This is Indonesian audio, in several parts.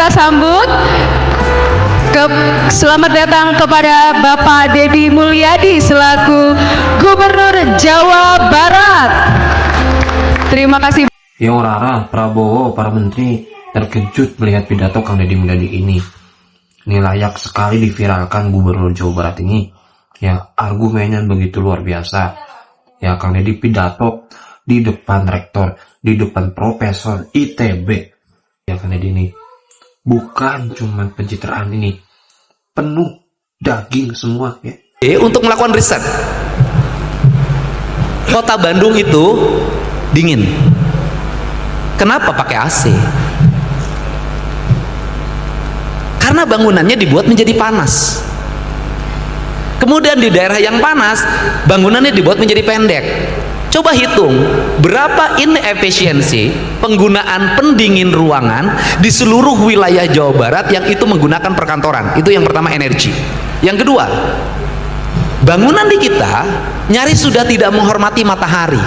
kita sambut selamat datang kepada Bapak Deddy Mulyadi selaku Gubernur Jawa Barat. Terima kasih. Yo Rara, Prabowo, para menteri terkejut melihat pidato Kang Deddy Mulyadi ini. Ini layak sekali diviralkan Gubernur Jawa Barat ini. Ya, argumennya begitu luar biasa. Ya, Kang Deddy pidato di depan rektor, di depan profesor ITB. Ya, Kang Deddy ini bukan cuma pencitraan ini, penuh daging semua ya. Untuk melakukan riset. Kota Bandung itu dingin. Kenapa pakai AC? Karena bangunannya dibuat menjadi panas. Kemudian di daerah yang panas, bangunannya dibuat menjadi pendek. Coba hitung berapa inefisiensi penggunaan pendingin ruangan di seluruh wilayah Jawa Barat yang itu menggunakan perkantoran. Itu yang pertama, energi. Yang kedua, bangunan di kita nyaris sudah tidak menghormati matahari.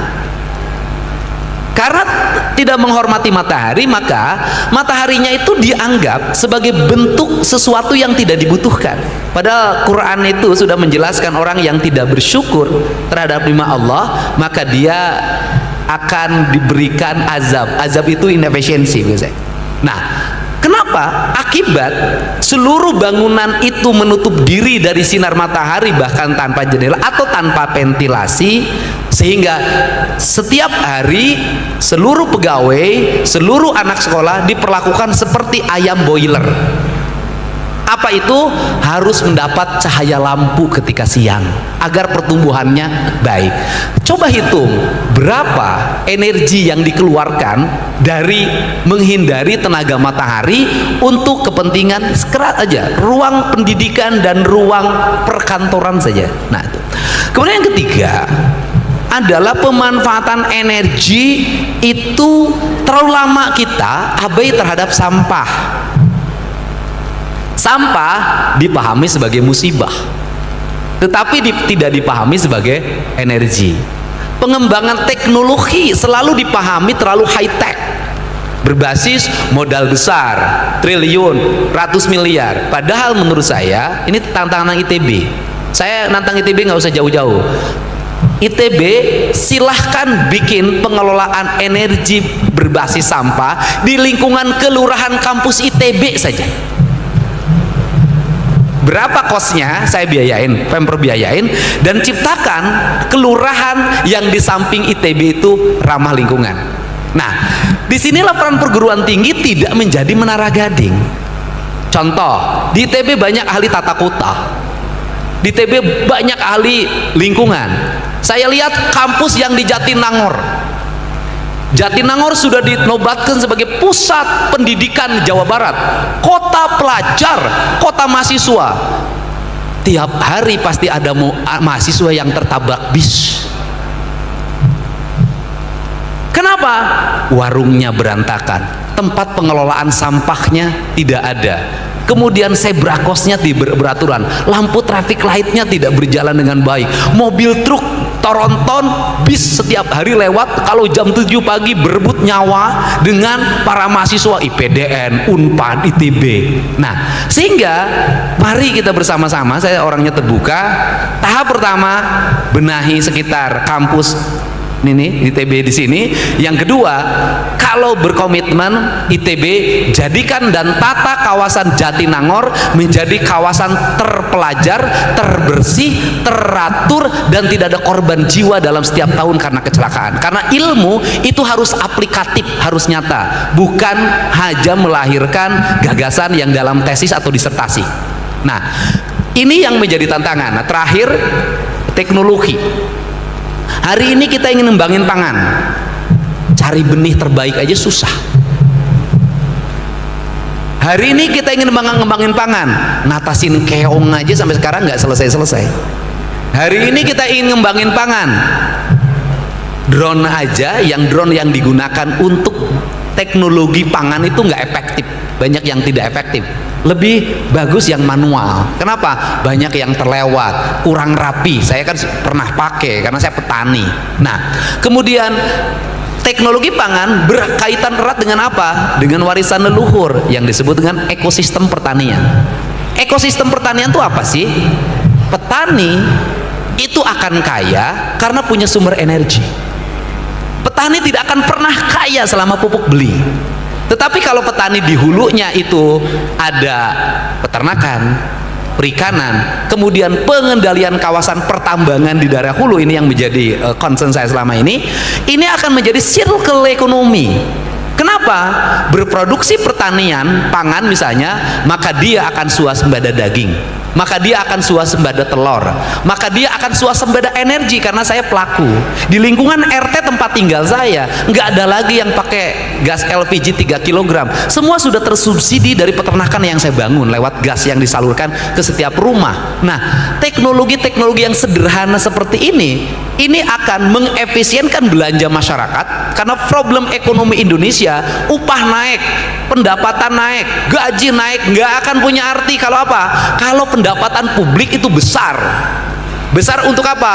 Karena tidak menghormati matahari, maka mataharinya itu dianggap sebagai bentuk sesuatu yang tidak dibutuhkan. Padahal Quran itu sudah menjelaskan orang yang tidak bersyukur terhadap nikmat Allah, maka dia akan diberikan azab. Azab itu inefisiensi biasanya. Nah, kenapa? Akibat seluruh bangunan itu menutup diri dari sinar matahari, bahkan tanpa jendela atau tanpa ventilasi, sehingga setiap hari seluruh pegawai, seluruh anak sekolah diperlakukan seperti ayam boiler. Apa itu? Harus mendapat cahaya lampu ketika siang agar pertumbuhannya baik. Coba hitung berapa energi yang dikeluarkan dari menghindari tenaga matahari untuk kepentingan sekerat aja ruang pendidikan dan ruang perkantoran saja. Nah, itu. Kemudian yang ketiga adalah pemanfaatan energi itu terlalu lama kita abai terhadap sampah. Sampah dipahami sebagai musibah, tetapi tidak dipahami sebagai energi. Pengembangan teknologi selalu dipahami terlalu high tech, berbasis modal besar, triliun, ratus miliar. Padahal menurut saya ini tantangan ITB. Saya nantang ITB nggak usah jauh-jauh. ITB silahkan bikin pengelolaan energi berbasis sampah di lingkungan kelurahan kampus ITB saja. Berapa kosnya saya biayain, Pemprov biayain, dan ciptakan kelurahan yang di samping ITB itu ramah lingkungan. Nah, di sinilah peran perguruan tinggi tidak menjadi menara gading. Contoh, di ITB banyak ahli tata kota, di ITB banyak ahli lingkungan. Saya lihat kampus yang di Jatinangor. Jatinangor sudah dinobatkan sebagai pusat pendidikan Jawa Barat, kota pelajar, kota mahasiswa. Tiap hari pasti ada mahasiswa yang tertabrak bis. Kenapa? Warungnya berantakan, tempat pengelolaan sampahnya tidak ada. Kemudian zebra crossnya tidak beraturan, lampu traffic lightnya tidak berjalan dengan baik, mobil truk, tronton, bis setiap hari lewat kalau jam 7 pagi berebut nyawa dengan para mahasiswa IPDN, Unpad, ITB. Nah, sehingga mari kita bersama-sama, saya orangnya terbuka. Tahap pertama, benahi sekitar kampus ini ITB di sini. Yang kedua, kalau berkomitmen ITB jadikan dan tata kawasan Jatinangor menjadi kawasan terpelajar, terbersih, teratur, dan tidak ada korban jiwa dalam setiap tahun karena kecelakaan. Karena ilmu itu harus aplikatif, harus nyata, bukan hanya melahirkan gagasan yang dalam tesis atau disertasi. Nah, ini yang menjadi tantangan. Nah, terakhir, teknologi. Hari ini kita ingin ngembangin pangan, cari benih terbaik aja susah. Hari ini kita ingin ngembangin pangan, ngatasin keong aja sampai sekarang nggak selesai-selesai. Hari ini kita ingin ngembangin pangan, drone aja, drone yang digunakan untuk teknologi pangan itu nggak efektif, banyak yang tidak efektif. Lebih bagus yang manual. Kenapa? Banyak yang terlewat, kurang rapi. Saya kan pernah pakai karena saya petani. Nah, kemudian teknologi pangan berkaitan erat dengan apa? Dengan warisan leluhur yang disebut dengan ekosistem pertanian. Ekosistem pertanian itu apa sih? Petani itu akan kaya karena punya sumber energi. Petani tidak akan pernah kaya selama pupuk beli. Tetapi kalau petani di hulunya itu ada peternakan, perikanan, kemudian pengendalian kawasan pertambangan di daerah hulu, ini yang menjadi concern saya selama ini akan menjadi circle ekonomi. Kenapa? Berproduksi pertanian pangan misalnya, maka dia akan swasembada daging, maka dia akan swasembada telur, maka dia akan swasembada energi. Karena saya pelaku di lingkungan RT tempat tinggal saya, nggak ada lagi yang pakai gas LPG 3 kg, semua sudah tersubsidi dari peternakan yang saya bangun lewat gas yang disalurkan ke setiap rumah. Nah, teknologi-teknologi yang sederhana seperti ini akan mengefisienkan belanja masyarakat, karena problem ekonomi Indonesia, upah naik, pendapatan naik, gaji naik, nggak akan punya arti kalau apa? Kalau pendapatan publik itu besar untuk apa?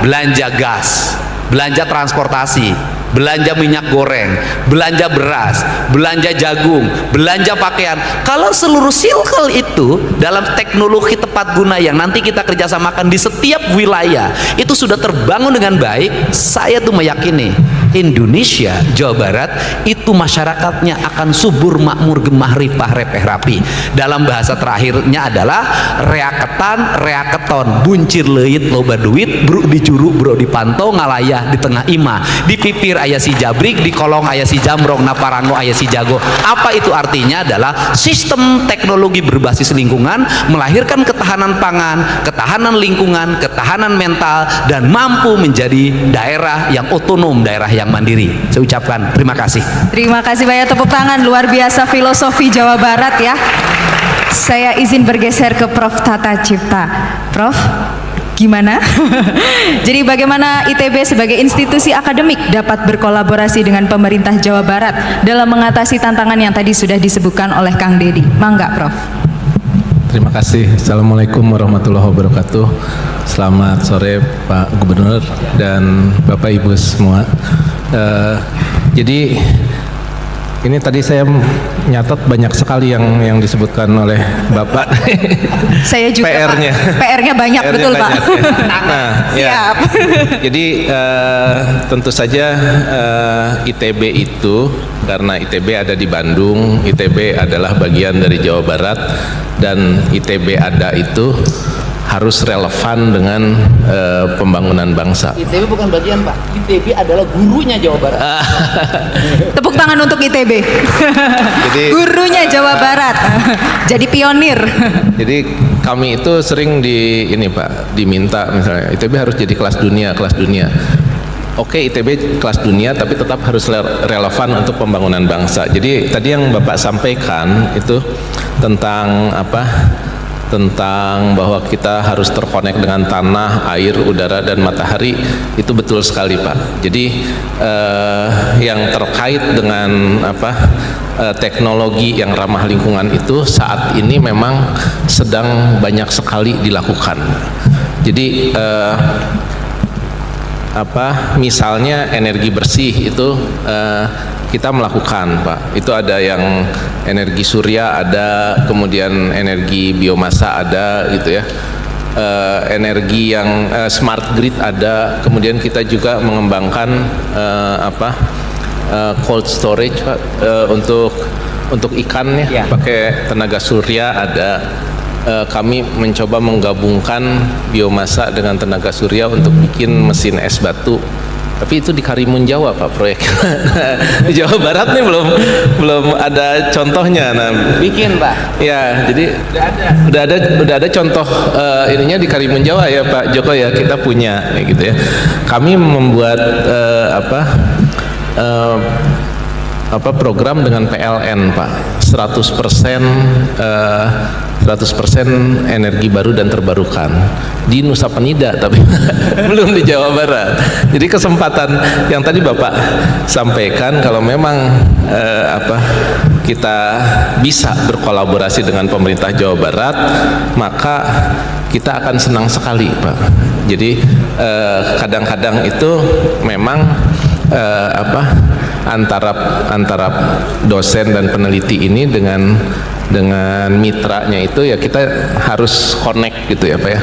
Belanja gas, belanja transportasi, belanja minyak goreng, belanja beras, belanja jagung, belanja pakaian. Kalau seluruh circle itu dalam teknologi tepat guna yang nanti kita kerjasamakan di setiap wilayah itu sudah terbangun dengan baik, saya tuh meyakini Indonesia, Jawa Barat itu masyarakatnya akan subur, makmur, gemah, ripah, repeh, rapi. Dalam bahasa terakhirnya adalah reaketan, reaketon, buncir leit, loba duit, bro dicuru, bro dipantau, ngalayah di tengah ima, di pipir ayah si jabrik, di kolong ayah si jamrong, naparango ayah si jago. Apa itu artinya? Adalah sistem teknologi berbasis lingkungan melahirkan ketahanan pangan, ketahanan lingkungan, ketahanan mental, dan mampu menjadi daerah yang otonom, daerah yang mandiri. Saya ucapkan terima kasih. Terima kasih banyak, tepuk tangan, luar biasa filosofi Jawa Barat ya. Saya izin bergeser ke Prof. Tata Cipta. Prof, gimana? Jadi bagaimana ITB sebagai institusi akademik dapat berkolaborasi dengan pemerintah Jawa Barat dalam mengatasi tantangan yang tadi sudah disebutkan oleh Kang Dedi? Mangga, Prof. Terima kasih. Assalamualaikum warahmatullahi wabarakatuh. Selamat sore Pak Gubernur dan Bapak Ibu semua. Jadi ini tadi saya nyatat banyak sekali yang disebutkan oleh Bapak. Saya juga PR-nya. PR-nya banyak, PR-nya betul banyak, Pak. Ya. Nah, siap. Ya. Jadi tentu saja ITB itu, karena ITB ada di Bandung, ITB adalah bagian dari Jawa Barat, dan ITB ada itu harus relevan dengan pembangunan bangsa. ITB bukan bagian, Pak. ITB adalah gurunya Jawa Barat. Tepuk tangan untuk ITB. Jadi, gurunya Jawa Barat. Jadi pionir. Jadi kami itu sering diminta misalnya ITB harus jadi kelas dunia. Oke, ITB kelas dunia, tapi tetap harus relevan untuk pembangunan bangsa. Jadi tadi yang Bapak sampaikan itu tentang apa? Tentang bahwa kita harus terkonek dengan tanah, air, udara, dan matahari, itu betul sekali, Pak. Jadi yang terkait dengan teknologi yang ramah lingkungan itu saat ini memang sedang banyak sekali dilakukan. Jadi misalnya energi bersih itu kita melakukan, Pak. Itu ada yang energi surya ada, kemudian energi biomasa ada, gitu ya. Energi yang smart grid ada, kemudian kita juga mengembangkan cold storage, Pak, untuk ikan ya, pakai tenaga surya ada. Kami mencoba menggabungkan biomasa dengan tenaga surya untuk bikin mesin es batu. Tapi itu di Karimun Jawa, Pak, proyek. Di Jawa Barat nih belum ada contohnya. Nah, bikin, Pak. Ya, jadi udah ada contoh ininya di Karimun Jawa ya, Pak Joko ya, kita punya gitu ya. Kami membuat program dengan PLN, Pak. 100% energi baru dan terbarukan di Nusa Penida, tapi belum di Jawa Barat. Jadi kesempatan yang tadi Bapak sampaikan, kalau memang kita bisa berkolaborasi dengan pemerintah Jawa Barat, maka kita akan senang sekali, Pak. Jadi kadang-kadang itu memang antara dosen dan peneliti ini dengan mitranya itu ya kita harus connect gitu ya Pak ya,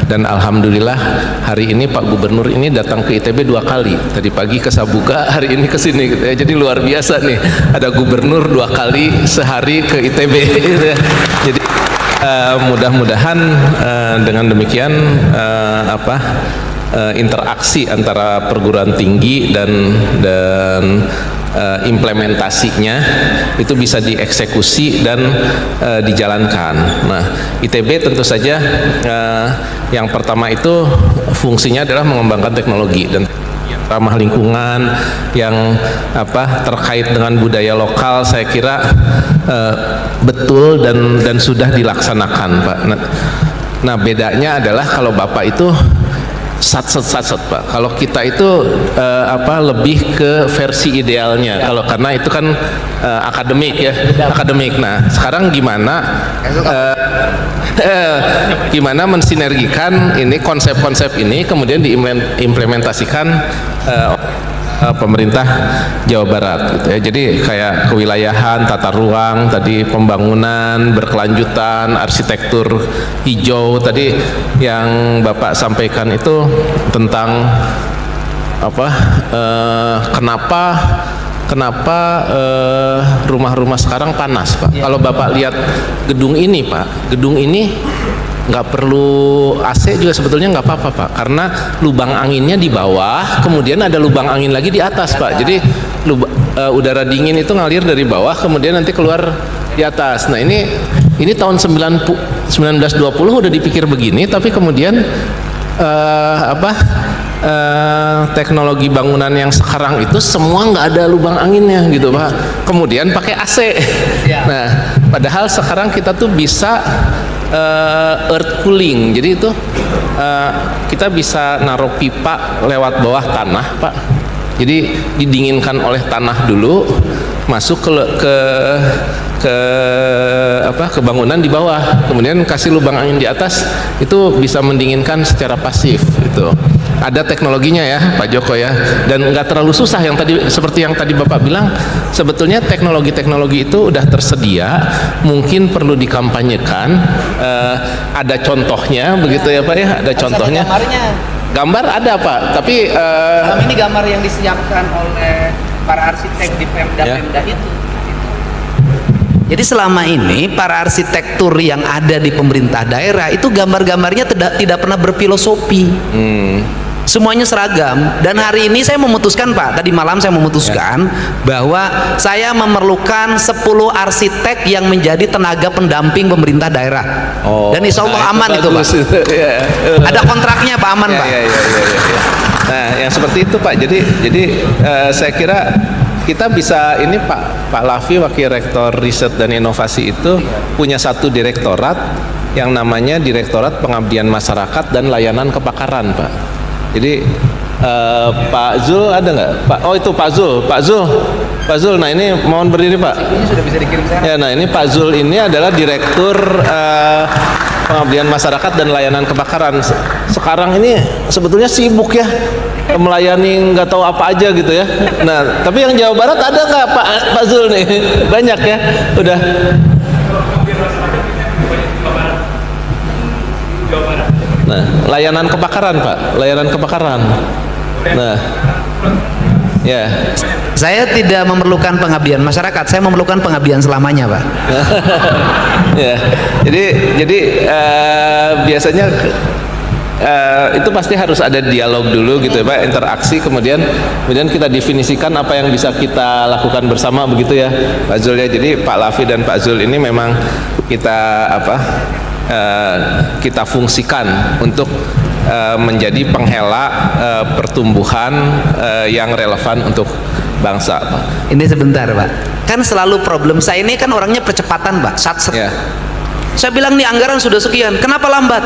dan alhamdulillah hari ini Pak Gubernur ini datang ke ITB 2 kali, tadi pagi ke Sabuga, hari ini ke sini gitu ya. Jadi luar biasa nih, ada gubernur 2 kali sehari ke ITB gitu ya. Jadi mudah-mudahan dengan demikian interaksi antara perguruan tinggi dan implementasinya itu bisa dieksekusi dan dijalankan. Nah, ITB tentu saja yang pertama itu fungsinya adalah mengembangkan teknologi dan ramah lingkungan yang terkait dengan budaya lokal, saya kira betul dan sudah dilaksanakan Pak. Nah bedanya adalah kalau Bapak itu satset Pak. Kalau kita itu lebih ke versi idealnya. Kalau karena itu kan akademik ya, akademik. Nah, sekarang gimana mensinergikan ini konsep-konsep ini kemudian diimplementasikan pemerintah Jawa Barat gitu ya. Jadi kayak kewilayahan, tata ruang, tadi pembangunan berkelanjutan, arsitektur hijau tadi yang Bapak sampaikan itu tentang kenapa rumah-rumah sekarang panas Pak. Kalau Bapak lihat gedung ini Pak, gedung ini nggak perlu AC juga sebetulnya nggak apa-apa Pak, karena lubang anginnya di bawah, kemudian ada lubang angin lagi di atas Pak. Jadi udara dingin itu ngalir dari bawah, kemudian nanti keluar di atas. Nah ini tahun 1920 udah dipikir begini, tapi kemudian teknologi bangunan yang sekarang itu semua nggak ada lubang anginnya gitu Pak. Kemudian pakai AC. Nah, padahal sekarang kita tuh bisa earth cooling, jadi itu kita bisa naruh pipa lewat bawah tanah Pak, jadi didinginkan oleh tanah dulu, masuk ke bangunan di bawah, kemudian kasih lubang angin di atas, itu bisa mendinginkan secara pasif gitu. Ada teknologinya ya Pak Joko ya, dan nggak terlalu susah. Yang tadi seperti yang tadi Bapak bilang, sebetulnya teknologi itu udah tersedia, mungkin perlu dikampanyekan. Ada contohnya begitu ya Pak ya, ada contohnya. Gambar ada Pak, tapi ini gambar yang disiapkan oleh para arsitek di Pemda itu. Jadi selama ini para arsitektur yang ada di pemerintah daerah itu gambar-gambarnya tidak pernah berfilosofi. Semuanya seragam. Dan hari ini saya memutuskan Pak, tadi malam saya memutuskan bahwa saya memerlukan 10 arsitek yang menjadi tenaga pendamping pemerintah daerah. Dan insya Allah aman itu Pak. Ada kontraknya Pak, aman Pak. Nah yang seperti itu Pak, jadi saya kira kita bisa ini Pak Lafi, Wakil Rektor Riset dan Inovasi itu punya satu direktorat yang namanya Direktorat Pengabdian Masyarakat dan Layanan Kepakaran Pak. Jadi Pak Zul ada nggak? Oh itu Pak Zul. Nah ini mohon berdiri Pak. Ini sudah bisa dikirim saya. Ya, nah ini Pak Zul ini adalah Direktur Pengabdian Masyarakat dan Layanan Kebakaran. Sekarang ini sebetulnya sibuk ya, melayani nggak tahu apa aja gitu ya. Nah tapi yang Jawa Barat ada nggak Pak Zul nih? Banyak ya, udah. Nah, layanan kebakaran Pak, layanan kebakaran. Nah, ya. Saya tidak memerlukan pengabdian masyarakat, saya memerlukan pengabdian selamanya Pak. Ya, jadi biasanya itu pasti harus ada dialog dulu gitu ya Pak, interaksi, kemudian kita definisikan apa yang bisa kita lakukan bersama begitu ya Pak Zul ya. Jadi Pak Lafi dan Pak Zul ini memang kita fungsikan untuk menjadi penghela pertumbuhan yang relevan untuk bangsa Pak. Ini sebentar Pak, kan selalu problem saya ini kan orangnya percepatan Pak, Ya. Saya bilang nih anggaran sudah sekian, kenapa lambat?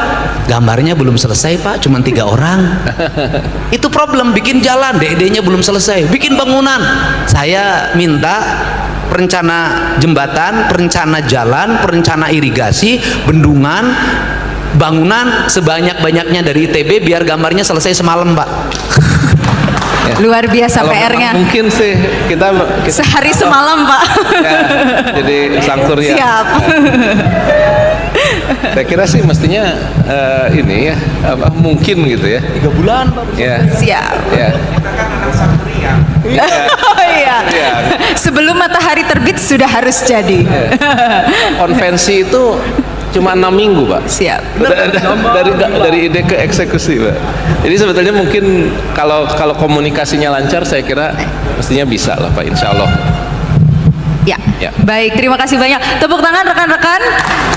Gambarnya belum selesai Pak, cuma 3 orang. Itu problem, bikin jalan, DD-nya belum selesai, bikin bangunan. Saya minta perencana jembatan, perencana jalan, perencana irigasi, bendungan, bangunan sebanyak-banyaknya dari ITB biar gambarnya selesai semalam Pak. Luar biasa Kalau PR-nya. memang mungkin sih kita Sehari semalam, Pak. ya, jadi sangkur ya. Siap. Saya kira sih mestinya ini ya mungkin gitu ya. 3 bulan Pak. Ya. Siap. Ya. Oh iya. Iya. Sebelum matahari terbit sudah harus jadi. Konvensi itu cuma 6 minggu, Pak. Siap. Dari ide ke eksekusi, Pak. Jadi sebetulnya mungkin kalau komunikasinya lancar, saya kira mestinya bisa lah, Pak. Insya Allah. Ya. Ya. Baik, terima kasih banyak. Tepuk tangan rekan-rekan.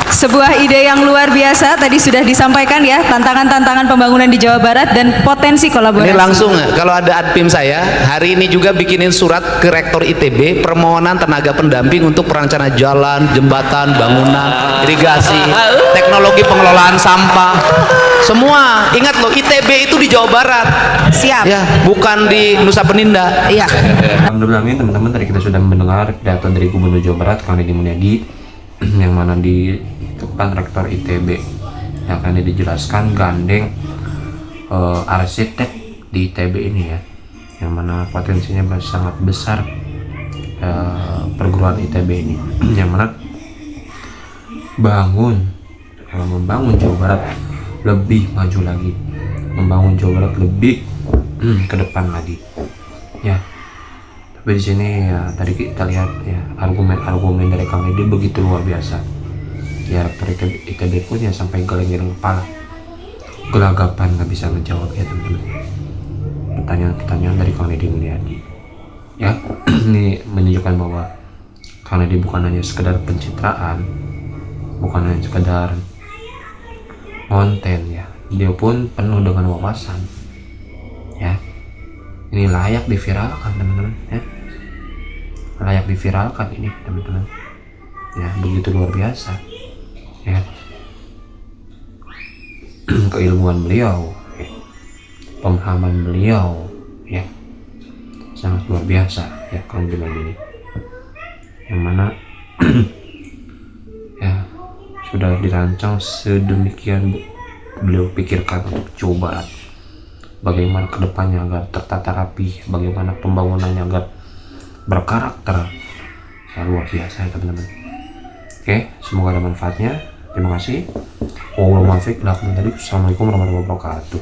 Sebuah ide yang luar biasa tadi sudah disampaikan ya, tantangan-tantangan pembangunan di Jawa Barat dan potensi kolaborasi. Ini langsung kalau ada admin saya hari ini juga bikinin surat ke Rektor ITB permohonan tenaga pendamping untuk perencanaan jalan, jembatan, bangunan, irigasi, teknologi pengelolaan sampah. Semua ingat loh, ITB itu di Jawa Barat. Siap. Ya, bukan di Nusa Penida. Iya. Alhamdulillah teman-teman, tadi kita sudah mendengar pidato dari Gubernur Jawa Barat Kang Deddy Mulyadi yang mana di depan Rektor ITB yang akan dijelaskan gandeng arsitek di ITB ini ya, yang mana potensinya sangat besar perguruan ITB ini yang mana membangun Jawa Barat lebih maju lagi, membangun Jawa Barat lebih ke depan lagi ya. Tapi di sini ya tadi kita lihat ya argumen-argumen dari Kang Deddy begitu luar biasa ya. Rektor ITB pun ya sampai geleng-geleng kepala, gelagapan nggak bisa menjawab ya teman-teman pertanyaan-pertanyaan dari Kang Deddy Mulyadi ya. Ini menunjukkan bahwa Kang Deddy bukan hanya sekedar pencitraan, bukan hanya sekedar konten ya, dia pun penuh dengan wawasan ya. Ini layak diviralkan teman-teman ya, layak diviralkan ini teman-teman ya, begitu luar biasa ya. Keilmuan beliau ya, pemahaman beliau ya sangat luar biasa ya Kang bilang ini, yang mana ya sudah dirancang sedemikian beliau pikirkan untuk Jawa Barat, bagaimana kedepannya agar tertata rapi, bagaimana pembangunannya agar berkarakter ya, luar biasa ya teman-teman. Oke, semoga ada manfaatnya. Terima kasih. Assalamualaikum warahmatullahi wabarakatuh.